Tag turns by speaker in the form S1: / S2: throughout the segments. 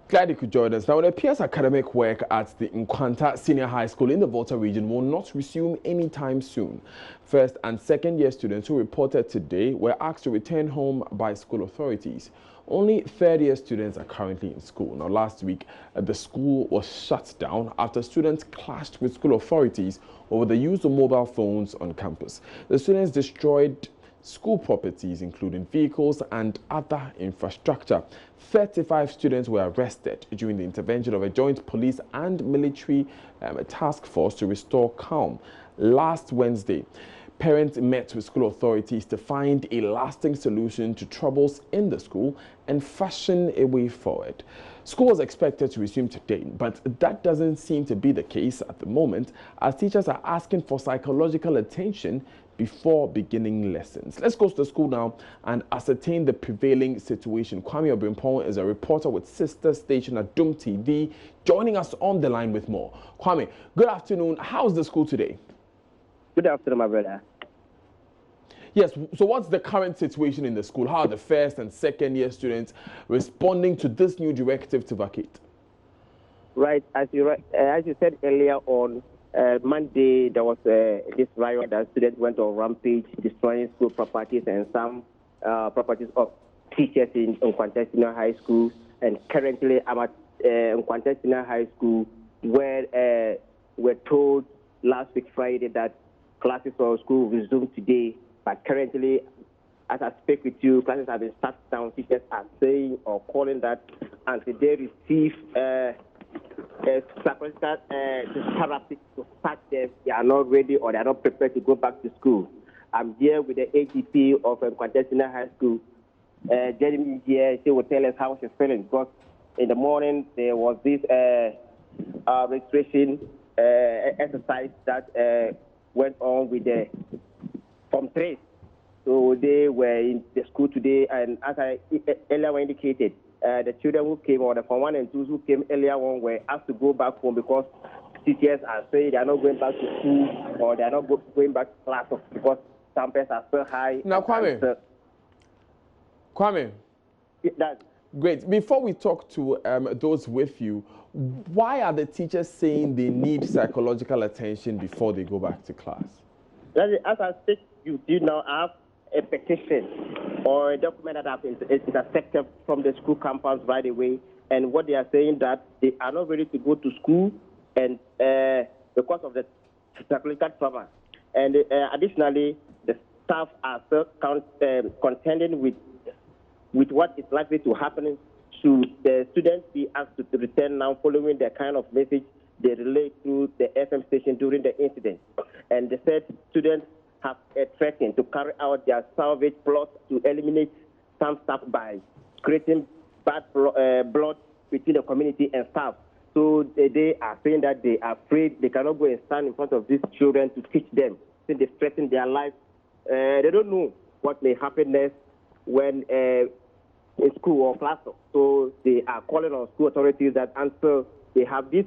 S1: Glad you could join us. Now, it appears academic work at the Nkwanta Senior High School in the Volta region will not resume anytime soon. First and second year students who reported today were asked to return home by school authorities. Only third year students are currently in school. Now, last week, the school was shut down after students clashed with school authorities over the use of mobile phones on campus. The students destroyed school properties, including vehicles and other infrastructure. 35 students were arrested during the intervention of a joint police and military task force to restore calm. Last Wednesday, parents met with school authorities to find a lasting solution to troubles in the school and fashion a way forward. School was expected to resume today, but that doesn't seem to be the case at the moment, as teachers are asking for psychological attention before beginning lessons. Let's go to the school now and ascertain the prevailing situation. Kwame Obrimpong is a reporter with sister station at Doom TV, joining us on the line with more. Kwame, good afternoon. How's the school today?
S2: Good afternoon, my brother.
S1: Yes, so what's the current situation in the school? How are the first and second year students responding to this new directive to vacate?
S2: Right, as you said earlier on, Monday, there was this riot that students went on rampage, destroying school properties and some properties of teachers in Nkwanta Senior High School. And currently, I'm at Nkwanta Senior High School, where we're told last week Friday that classes for school resumed today. But currently, as I speak with you, classes have been shut down. Teachers are saying or calling that until they receive psychological therapy to start them, they are not ready or they are not prepared to go back to school. I'm here with the AGP of Nkwanta Senior High School. Jeremy here, she will tell us how she's feeling, because in the morning there was this registration exercise that went on with the Form 3. So they were in the school today, and as I earlier indicated, the children who came, or the Form 1 and 2 who came earlier on, were asked to go back home because teachers are saying they are not going back to school or they are not going back to class because temperatures are so high.
S1: Now, Kwame,
S2: that's
S1: great. Before we talk to those with you, why are the teachers saying they need psychological attention before they go back to class?
S2: As I speak, you do now have a petition or a document that has been intercepted from the school campus right away, and what they are saying that they are not ready to go to school, and because of the psychological trauma, and additionally, the staff are still contending with what is likely to happen to the students be asked to return now, following the kind of message they relay through the FM station during the incident, and they said students have threatened to carry out their salvage plot to eliminate some staff by creating bad blood between the community and staff. So they are saying that they are afraid they cannot go and stand in front of these children to teach them, since they threaten their lives. They don't know what may happen next when in school or class. So they are calling on school authorities that until they have these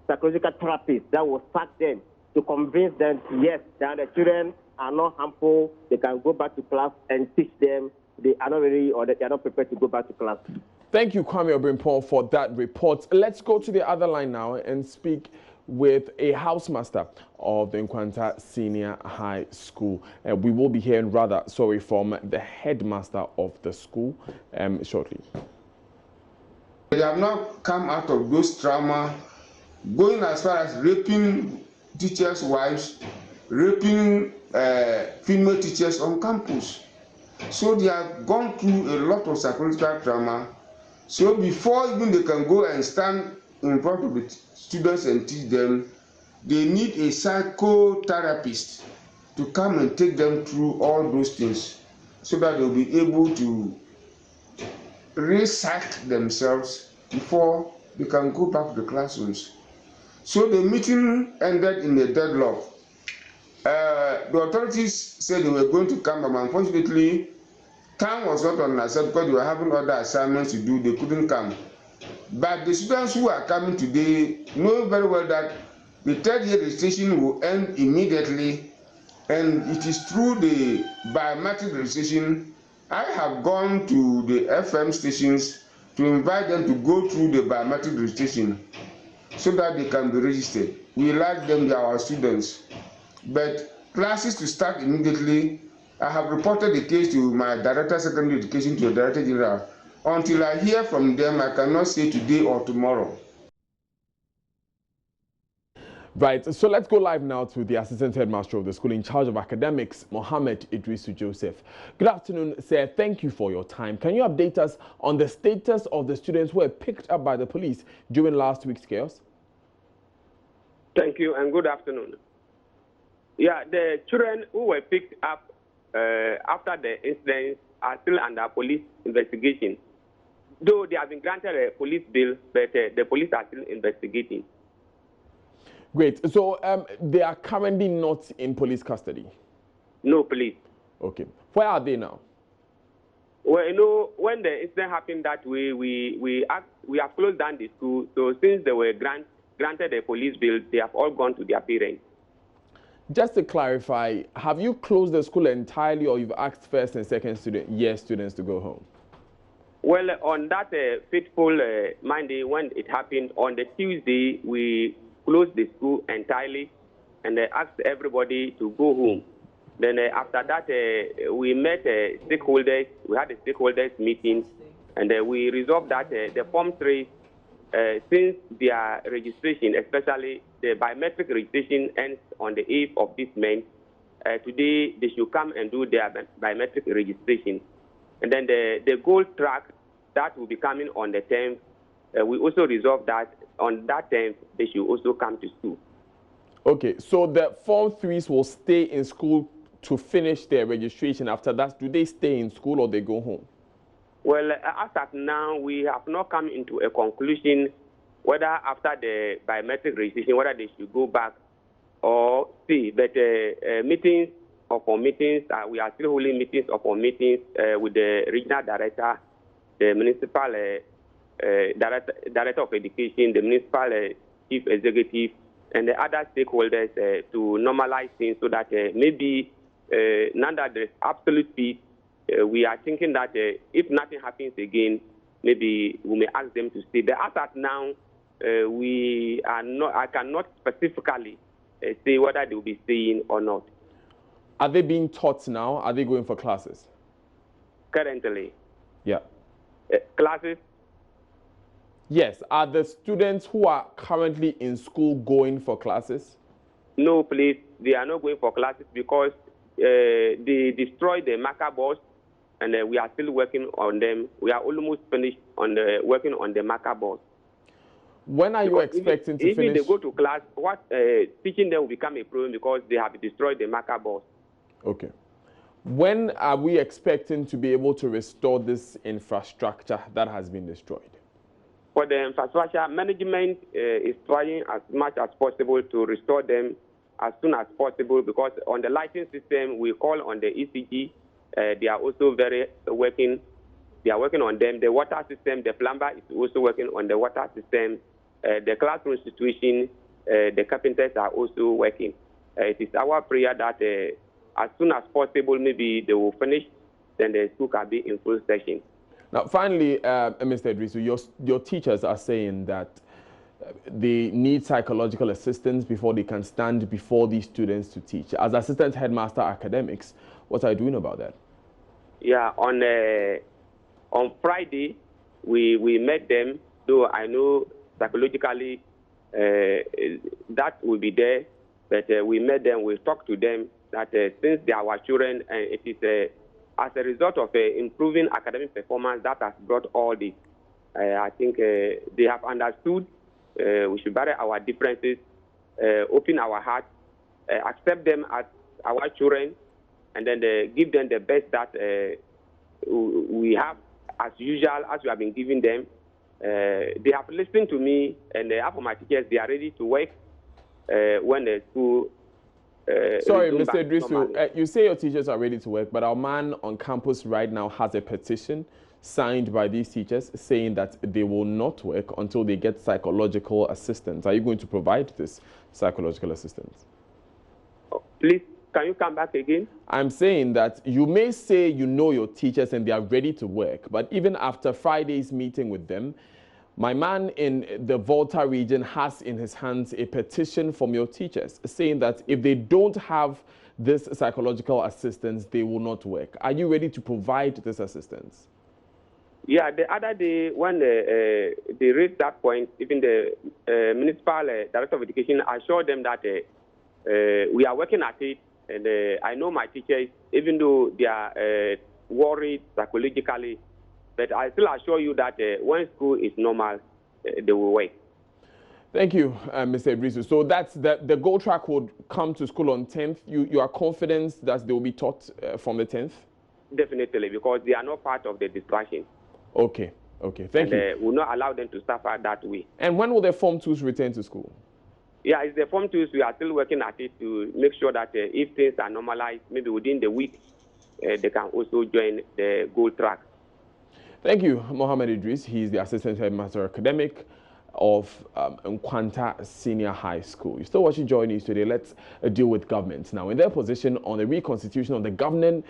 S2: psychological therapists that will start them to convince them, yes, that the children are not harmful, they can go back to class and teach them. They are not ready or they are not prepared to go back to class.
S1: Thank you, Kwame Obrimpong, for that report. Let's go to the other line now and speak with a housemaster of the Nkwanta Senior High School. We will be hearing from the headmaster of the school shortly.
S3: They have not come out of those trauma, going as far as raping teachers' wives, raping female teachers on campus. So they have gone through a lot of psychological trauma. So before even they can go and stand in front of the students and teach them, they need a psychotherapist to come and take them through all those things so that they'll be able to reset themselves before they can go back to the classrooms. So the meeting ended in a deadlock. The authorities said they were going to come, but unfortunately, time was not on our side because they were having other assignments to do. They couldn't come. But the students who are coming today know very well that the third year registration will end immediately, and it is through the biometric registration. I have gone to the FM stations to invite them to go through the biometric registration so that they can be registered. We like them, they are our students. But classes to start immediately, I have reported the case to my Director of Secondary Education, to the Director General. Until I hear from them, I cannot say today or tomorrow.
S1: Right, so let's go live now to the Assistant Headmaster of the school in charge of academics, Mohammed Idrisu Joseph. Good afternoon, sir. Thank you for your time. Can you update us on the status of the students who were picked up by the police during last week's chaos?
S4: Thank you and good afternoon. Yeah, the children who were picked up after the incident are still under police investigation. Though they have been granted a police bail, but the police are still investigating.
S1: Great. So they are currently not in police custody?
S4: No, police.
S1: Okay. Where are they now?
S4: Well, you know, when the incident happened that way, we have closed down the school. So since they were granted a police bail, they have all gone to their parents.
S1: Just to clarify, have you closed the school entirely, or you've asked first and second year students to go home?
S4: Well, on that fateful Monday when it happened, on the Tuesday, we closed the school entirely and asked everybody to go home. Then after that, we met stakeholders. We had a stakeholders meeting, and we resolved that the Form 3, since their registration, especially the biometric registration, ends on the 8th of this month, today they should come and do their biometric registration. And then the gold track that will be coming on the 10th, we also resolved that on that 10th, they should also come to school.
S1: Okay, so the Form 3s will stay in school to finish their registration. After that, do they stay in school or they go home?
S4: Well, as of now, we have not come into a conclusion whether after the biometric registration, whether they should go back or see. But meetings upon meetings, we are still holding meetings upon meetings with the regional director, the municipal director of education, the municipal chief executive, and the other stakeholders to normalize things so that maybe now that there's absolute peace, we are thinking that if nothing happens again, maybe we may ask them to stay. But as at now, I cannot specifically say whether they will be staying or not.
S1: Are they being taught now? Are they going for classes?
S4: Currently.
S1: Yeah.
S4: Classes?
S1: Yes. Are the students who are currently in school going for classes?
S4: No, please. They are not going for classes because they destroyed the marker boards, and we are still working on them. We are almost finished on working on the marker boards.
S1: When are you expecting to finish?
S4: If they go to class, teaching them will become a problem because they have destroyed the marker boards.
S1: Okay. When are we expecting to be able to restore this infrastructure that has been destroyed?
S4: For the infrastructure, management is trying as much as possible to restore them as soon as possible, because on the lighting system, we call on the ECG. They are also working. They are working on them. The water system, the plumber is also working on the water system. The classroom situation, the carpenters are also working. It is our prayer that as soon as possible, maybe they will finish, then the school can be in full session.
S1: Now, finally, Mr. Idrisu, your teachers are saying that they need psychological assistance before they can stand before these students to teach. As Assistant Headmaster Academics, what are you doing about that?
S4: Yeah, on Friday, we met them, though I know psychologically that will be there, but we met them, we talked to them that since they are our children, and it is as a result of improving academic performance that has brought all this. I think they have understood we should bury our differences, open our hearts, accept them as our children, and then give them the best that we have as usual, as we have been giving them. They have listened to me, and half of my teachers, they are ready to work when the school...
S1: Sorry, Mr. Idrisu, you say your teachers are ready to work, but our man on campus right now has a petition signed by these teachers saying that they will not work until they get psychological assistance. Are you going to provide this psychological assistance?
S4: Please, Can you come back again?
S1: I'm saying that you may say you know your teachers and they are ready to work, but even after Friday's meeting with them, my man in the Volta region has in his hands a petition from your teachers saying that if they don't have this psychological assistance, they will not work. Are you ready to provide this assistance?
S4: Yeah, the other day when they raised that point, even the municipal director of education assured them that we are working at it. And I know my teachers, even though they are worried psychologically, but I still assure you that when school is normal, they will work.
S1: Thank you, Mr. Idrisu. So that's the Gold Track would come to school on 10th. You are confident that they will be taught from the 10th?
S4: Definitely, because they are not part of the distraction.
S1: Okay, thank you.
S4: We will not allow them to suffer that way. And
S1: when will the Form 2s return to school?
S4: Yeah, it's the Form 2s. We are still working at it to make sure that if things are normalized, maybe within the week, they can also join the Gold Track.
S1: Thank you, Mohammed Idris. He's the Assistant Headmaster Academic of Nkwanta Senior High School. You're still watching Joy News today. Let's deal with government. Now, in their position on the reconstitution of the Governance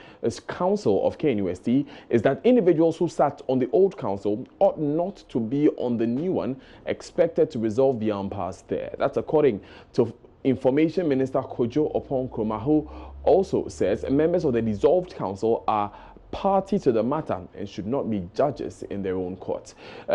S1: Council of KNUST is that individuals who sat on the old council ought not to be on the new one, expected to resolve the impasse there. That's according to Information Minister Kojo Oppong-Nkrumah, who also says members of the dissolved council are party to the matter and should not be judges in their own court.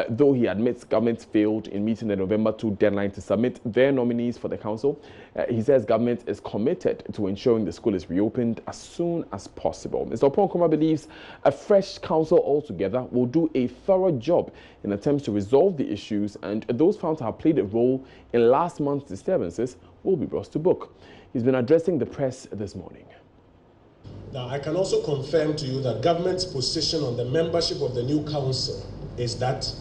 S1: Though he admits government failed in meeting the November 2 deadline to submit their nominees for the council, he says government is committed to ensuring the school is reopened as soon as possible. Mr. Oppong-Nkrumah believes a fresh council altogether will do a thorough job in attempts to resolve the issues, and those found to have played a role in last month's disturbances will be brought to book. He's been addressing the press this morning.
S5: Now, I can also confirm to you that government's position on the membership of the new council is that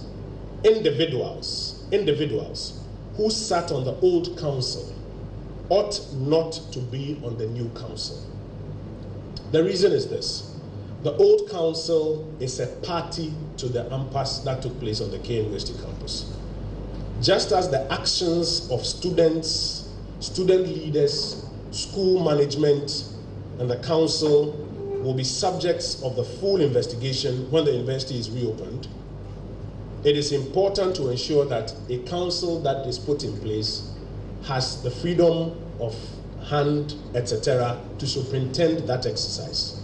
S5: individuals who sat on the old council ought not to be on the new council. The reason is this: the old council is a party to the impasse that took place on the KNUST campus. Just as the actions of students, student leaders, school management, and the council will be subjects of the full investigation when the university is reopened, it is important to ensure that a council that is put in place has the freedom of hand, etc., to superintend that exercise.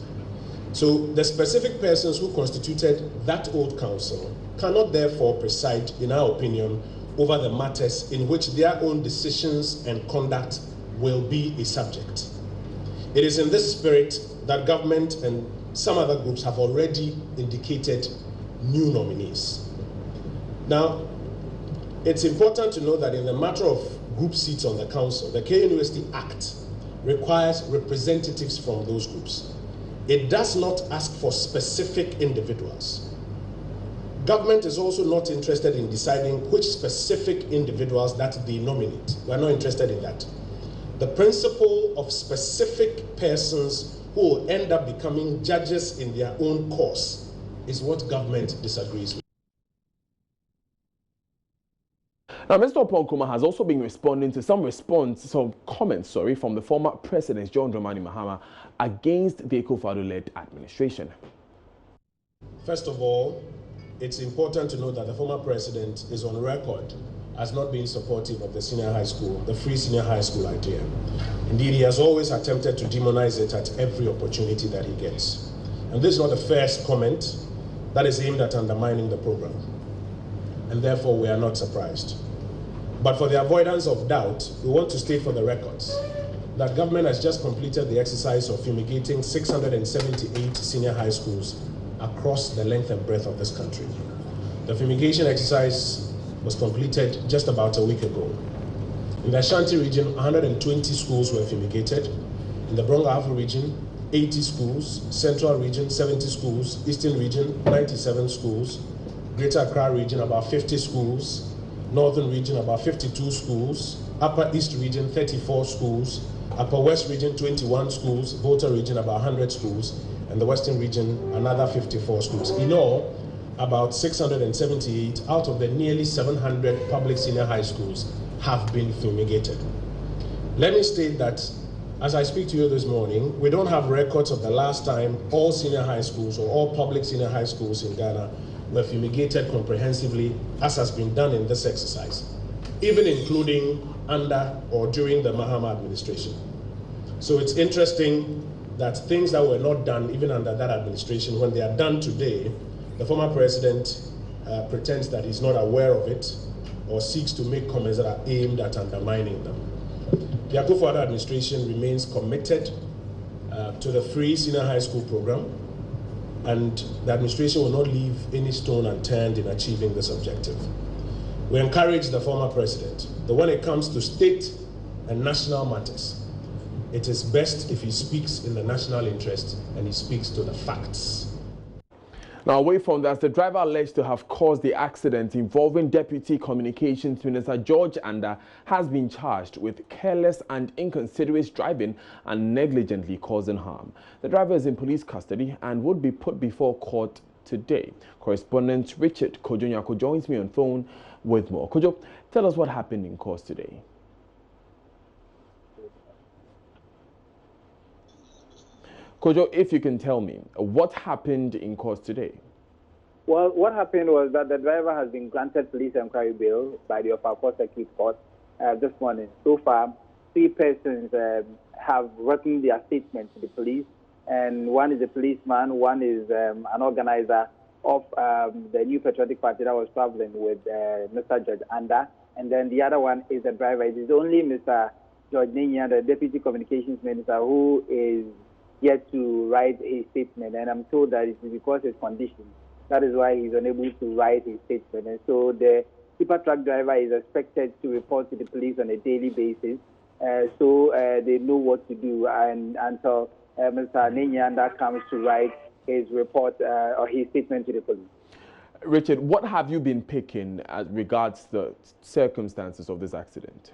S5: So the specific persons who constituted that old council cannot therefore preside, in our opinion, over the matters in which their own decisions and conduct will be a subject. It is in this spirit that government and some other groups have already indicated new nominees. Now, it's important to know that in the matter of group seats on the council, the KNUST Act requires representatives from those groups. It does not ask for specific individuals. Government is also not interested in deciding which specific individuals that they nominate. We are not interested in that. The principle of specific persons who will end up becoming judges in their own cause is what government disagrees with.
S1: Now, Mr. Oppong-Nkrumah has also been responding to some comments from the former President John Dramani Mahama against the Akufo-Addo-led administration.
S5: First of all, it's important to note that the former president is on record as not being supportive of the senior high school, the free senior high school idea. Indeed, he has always attempted to demonize it at every opportunity that he gets. And this is not the first comment that is aimed at undermining the program. And therefore, we are not surprised. But for the avoidance of doubt, we want to state for the records that government has just completed the exercise of fumigating 678 senior high schools across the length and breadth of this country. The fumigation exercise was completed just about a week ago. In the Ashanti region, 120 schools were fumigated. In the Bronga-Afo region, 80 schools. Central region, 70 schools. Eastern region, 97 schools. Greater Accra region, about 50 schools. Northern region, about 52 schools. Upper East region, 34 schools. Upper West region, 21 schools. Volta region, about 100 schools. And the Western region, another 54 schools. In all, about 678 out of the nearly 700 public senior high schools have been fumigated. Let me state that as I speak to you this morning, we don't have records of the last time all senior high schools or all public senior high schools in Ghana were fumigated comprehensively, as has been done in this exercise, even including under or during the Mahama administration. So it's interesting that things that were not done even under that administration, when they are done today, the former president pretends that he's not aware of it or seeks to make comments that are aimed at undermining them. The Akufo-Addo administration remains committed to the free senior high school program, and the administration will not leave any stone unturned in achieving this objective. We encourage the former president that when it comes to state and national matters, it is best if he speaks in the national interest and he speaks to the facts.
S1: Now, away from that, the driver alleged to have caused the accident involving Deputy Communications Minister George Anda has been charged with careless and inconsiderate driving and negligently causing harm. The driver is in police custody and would be put before court today. Correspondent Richard Kojo joins me on phone with more. Kojo, tell us what happened in court today. Kojo, if you can tell me, what happened in court today?
S6: Well, what happened was that the driver has been granted police inquiry bail by the Upper Court Circuit Court this morning. So far, 3 persons have written their statement to the police, and one is a policeman, one is an organizer of the New Patriotic Party that was traveling with Mr. George Anda, and then the other one is the driver. It is only Mr. George Nenya, the Deputy Communications Minister, who is yet to write a statement, and I'm told that it's because his condition. That is why he's unable to write his statement. And so the tipper truck driver is expected to report to the police on a daily basis, so they know what to do. And until Mr. Nenya comes to write his report or his statement to the police.
S1: Richard, what have you been picking as regards the circumstances of this accident?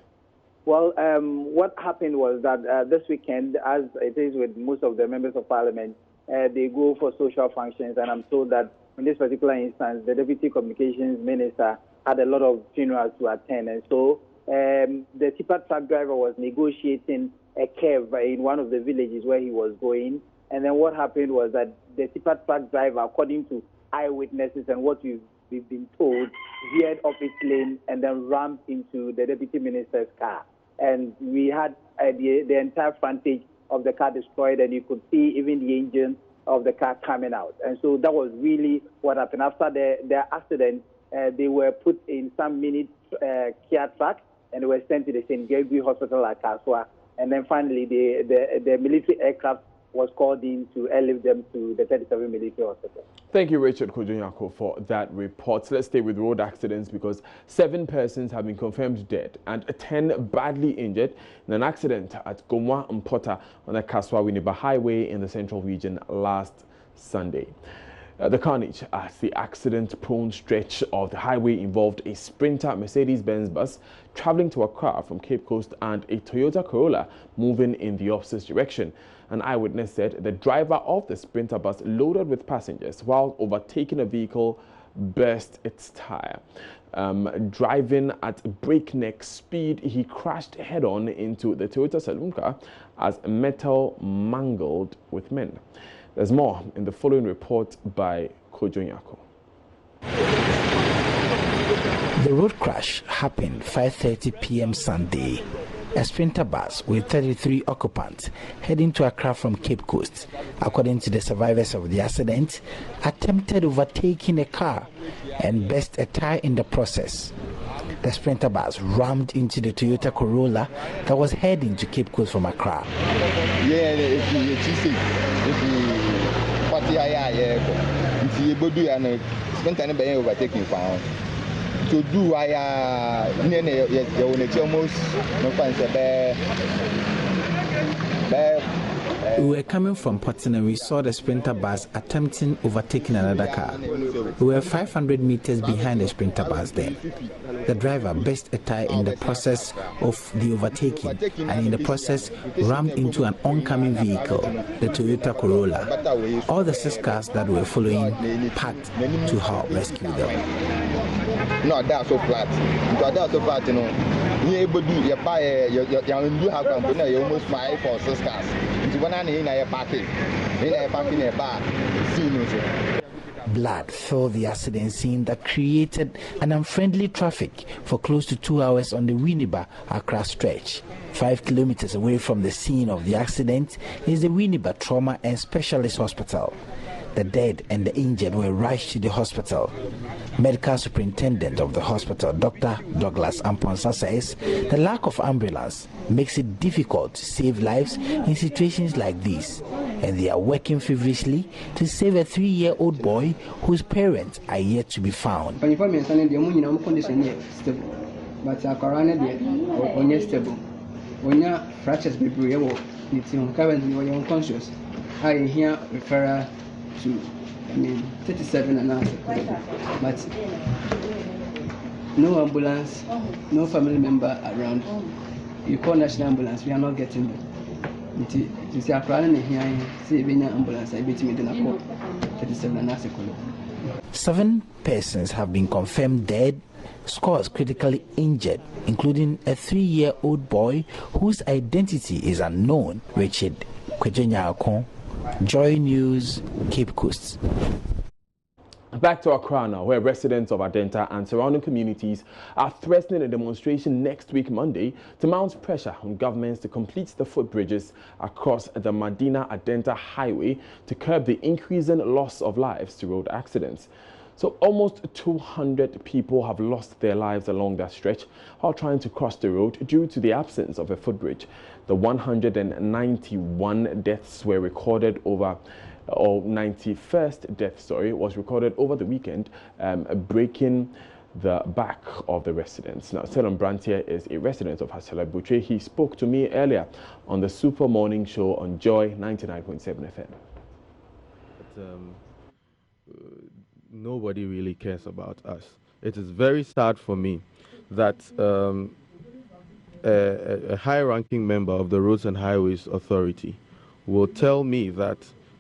S6: Well, what happened was that this weekend, as it is with most of the members of parliament, they go for social functions, and I'm told that in this particular instance, the Deputy Communications Minister had a lot of funerals to attend, and so the tipper truck driver was negotiating a curve in one of the villages where he was going, and then what happened was that the tipper truck driver, according to eyewitnesses and what we've been told, veered off its lane and then rammed into the Deputy Minister's car. And we had the entire frontage of the car destroyed, and you could see even the engine of the car coming out. And so that was really what happened. After the accident, they were put in some mini Kia truck, and they were sent to the St. Gregory Hospital at Kaswa. And then finally, the military aircraft was called in to airlift them to the 37 military hospital. Thank
S1: you, Richard Kojo for that report. Let's stay with road accidents because 7 persons have been confirmed dead and 10 badly injured in an accident at Gomwa Mpota on the Kaswa-Winneba Highway in the Central Region last Sunday. The carnage at the accident-prone stretch of the highway involved a Sprinter Mercedes-Benz bus traveling to Accra from Cape Coast and a Toyota Corolla moving in the opposite direction. An eyewitness said the driver of the Sprinter bus loaded with passengers while overtaking a vehicle burst its tire. Driving at breakneck speed, he crashed head-on into the Toyota saloon car as metal mangled with men. There's more in the following report by Kojo Nyako.
S7: The road crash happened 5:30 p.m. Sunday. A Sprinter bus with 33 occupants heading to Accra from Cape Coast, according to the survivors of the accident, attempted overtaking a car and burst a tire in the process. The Sprinter bus rammed into the Toyota Corolla that was heading to Cape Coast from Accra.
S8: To do I
S7: We were coming from Potton and we saw the Sprinter bus attempting overtaking another car. We were 500 meters behind the Sprinter bus then. The driver burst a tire in the process of the overtaking and in the process rammed into an oncoming vehicle, the Toyota Corolla. All the 6 cars that were following packed to help rescue them.
S8: No, that's so flat. That's so flat, you know. Yeah, but do you buy you have almost 5 or 6 cars. It's one and in a parking. In a parking a bar.
S7: Blood filled the accident scene that created an unfriendly traffic for close to 2 hours on the Winneba-Accra stretch. 5 kilometers away from the scene of the accident is the Winneba Trauma and Specialist Hospital. The dead and the injured were rushed to the hospital. Medical superintendent of the hospital, Dr. Douglas Amponsa, says the lack of ambulance makes it difficult to save lives in situations like these, and they are working feverishly to save a 3-year-old boy whose parents are yet to be found.
S9: But stable. Fractures currently we're unconscious. I here refer to 37 and a half, but no ambulance, no family member around. You call national ambulance, we are not getting them. You see, I'm crying here, saving an ambulance, I bet me then I call 37 and a half.
S7: 7 persons have been confirmed dead, scores critically injured, including a 3-year-old boy whose identity is unknown. Richard Kwejenya, Joy News, Cape Coast.
S1: Back to Accra now, where residents of Adenta and surrounding communities are threatening a demonstration next week Monday to mount pressure on governments to complete the footbridges across the Medina-Adenta highway to curb the increasing loss of lives to road accidents. So almost 200 people have lost their lives along that stretch while trying to cross the road due to the absence of a footbridge. The 191 deaths were recorded over, or 91st death, was recorded over the weekend, breaking the back of the residents. Now, Selon Brantier is a resident of Hasela Butche. He spoke to me earlier on the Super Morning Show on Joy 99.7 FM.
S10: Nobody really cares about us. It is very sad for me that a high-ranking member of the Roads and Highways Authority will tell me that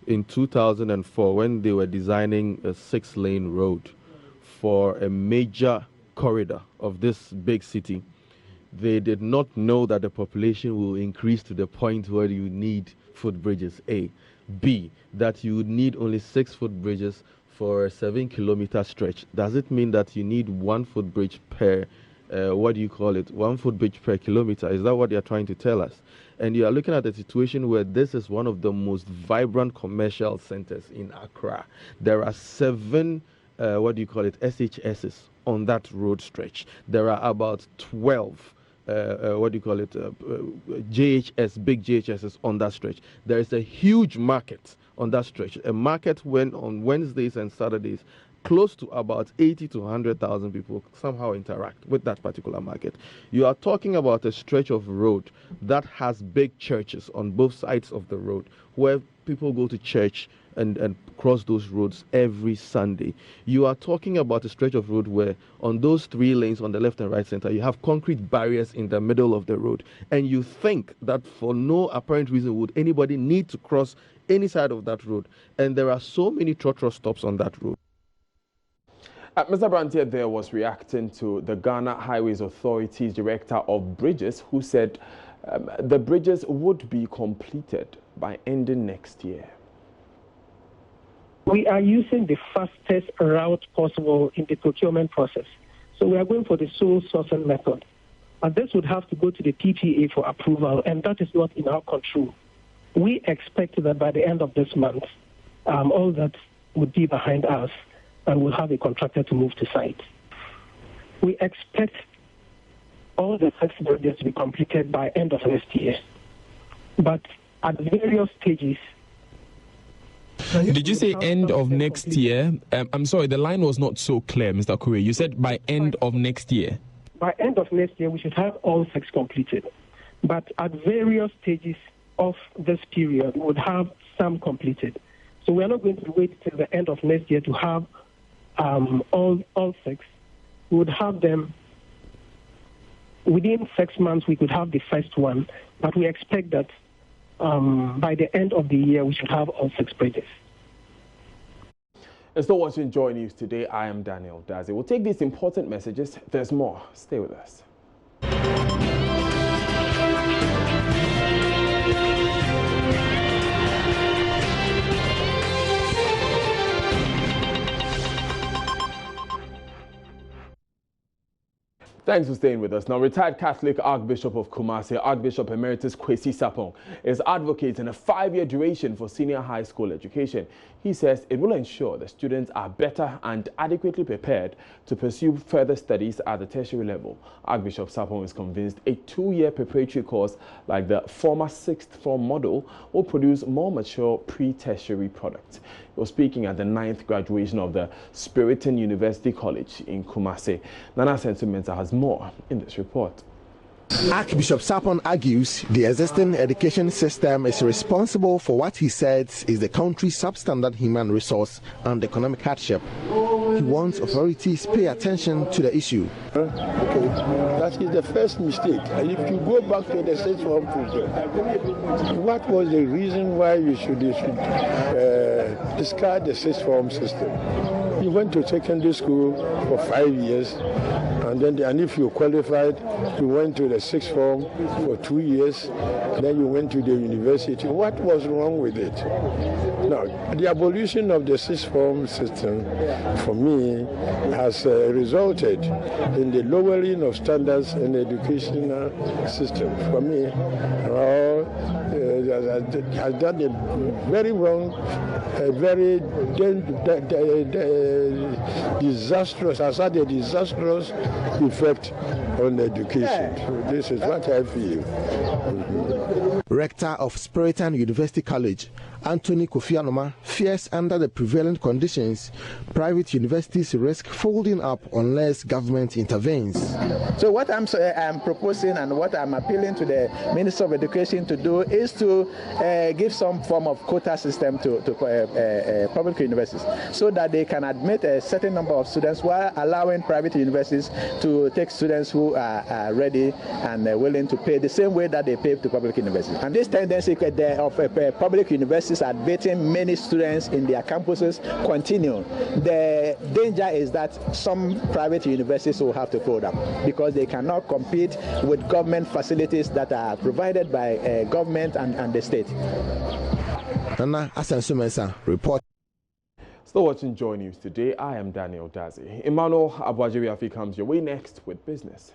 S10: in 2004, when they were designing a 6-lane road for a major corridor of this big city, they did not know that the population will increase to the point where you need footbridges, A. B, that you would need only 6 footbridges for a 7-kilometer stretch. Does it mean that you need 1 footbridge per, 1 footbridge per kilometer? Is that what you're trying to tell us? And you are looking at a situation where this is one of the most vibrant commercial centers in Accra. There are 7, SHSs on that road stretch. There are about 12 JHS, big JHSs on that stretch. There is a huge market on that stretch. A market when on Wednesdays and Saturdays, close to about 80 to 100,000 people somehow interact with that particular market. You are talking about a stretch of road that has big churches on both sides of the road where people go to church and cross those roads every Sunday. You are talking about a stretch of road where on those 3 lanes on the left and right center, you have concrete barriers in the middle of the road. And you think that for no apparent reason would anybody need to cross any side of that road. And there are so many trotro stops on that road.
S1: Mr. Brantier there was reacting to the Ghana Highways Authority's Director of Bridges, who said the bridges would be completed by ending next year.
S11: We are using the fastest route possible in the procurement process. So we are going for the sole sourcing method. And this would have to go to the PPA for approval, and that is not in our control. We expect that by the end of this month, all that would be behind us, and we'll have a contractor to move to site. We expect all the 6 bridges to be completed by end of next year. But at various stages.
S12: Did you say end of next year? I'm sorry, the line was not so clear, Mr. Kure. You said by end of next year.
S11: By end of next year, we should have all 6 completed. But at various stages of this period, we would have some completed. So we are not going to wait till the end of next year to have all 6. We would have them within 6 months. We could have the first one, but we expect that by the end of the year we should have all 6 bridges.
S1: It's still watching Joy News today. I am Daniel Dazi. We'll take these important messages. There's more. Stay with us. Thanks for staying with us. Now, retired Catholic Archbishop of Kumasi, Archbishop Emeritus Kwesi Sapong, is advocating a 5-year duration for senior high school education. He says it will ensure the students are better and adequately prepared to pursue further studies at the tertiary level. Archbishop Sapong is convinced a 2-year preparatory course like the former 6th form model will produce more mature pre-tertiary products. He was speaking at the 9th graduation of the Spiritan University College in Kumasi. Nana Sentimenta has more in this report.
S13: Archbishop Sapong argues the existing education system is responsible for what he says is the country's substandard human resource and economic hardship. He wants authorities pay attention to the issue.
S14: Okay. That is the first mistake. And if you go back to the 6th form program, what was the reason why you should discard the 6th form system? You went to secondary school for 5 years, and if you qualified, you went to the 6th form for 2 years, then you went to the university. What was wrong with it? Now, the abolition of the 6th form system, for me, has resulted in the lowering of standards in the educational system. For me, has done a very wrong, a very disastrous, has had a disastrous effect on education. So this is what I feel.
S13: Rector of Spiritan University College, Anthony Kofi Anoma, fears under the prevalent conditions, private universities risk folding up unless government intervenes.
S15: So what I'm proposing and what I'm appealing to the Minister of Education to do is to give some form of quota system to public universities so that they can admit a certain number of students while allowing private universities to take students who are ready and willing to pay the same way that they pay to public universities. And this tendency of public universities admitting many students in their campuses continue. The danger is that some private universities will have to fold up because they cannot compete with government facilities that are provided by government and the state.
S13: Nana Asensumensa report.
S1: Still watching Joy News today. I am Daniel Dazi. Emmanuel Abuajiri comes your way next with business.